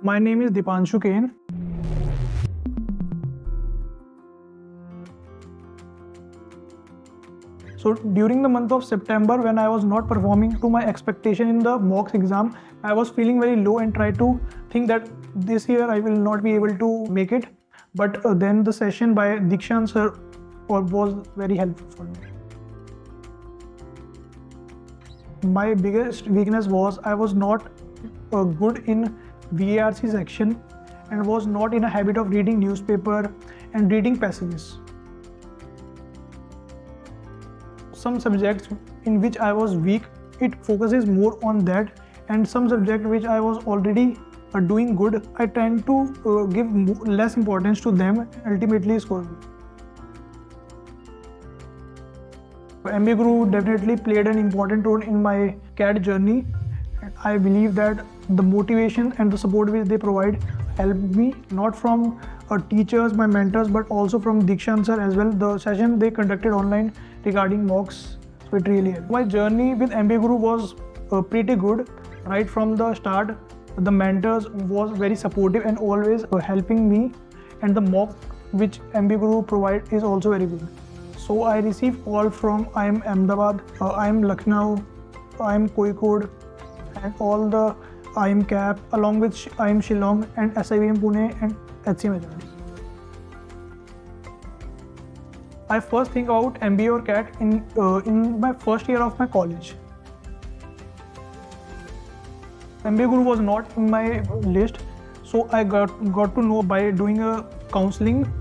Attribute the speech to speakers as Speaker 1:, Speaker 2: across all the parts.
Speaker 1: My name is Dipanshu Kane. So during the month of September, when I was not performing to my expectation in the mocks exam, I was feeling very low and tried to think that this year I will not be able to make it. But then the session by Dikshant sir was very helpful for me. My biggest weakness was I was not good in VARC section and was not in a habit of reading newspaper and reading passages. Some subjects in which I was weak, it focuses more on that, and some subject which I was already doing good, I tend to give less importance to them and ultimately score good. MBAGuru definitely played an important role in my CAT journey. I believe that the motivation and the support which they provide helped me, not from teachers, my mentors, but also from Dikshant sir as well. The session they conducted online regarding mocks, so it really helped. My journey with MBAGuru was pretty good. Right from the start, the mentors was very supportive and always helping me, and the mock which MBAGuru provide is also very good. So I received call from IIM Ahmedabad, IIM Lucknow, IIM Kozhikode, and all the IIM CAP along with IIM Shillong and SIIM Pune and HCM Ahmedabad. I first think about MBA or CAT in my first year of my college. MBAGuru was not in my list, so I got to know by doing a counseling,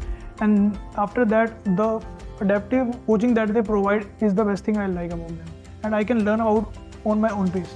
Speaker 1: and after that the adaptive coaching that they provide is the best thing I like about them, and I can learn out on my own pace.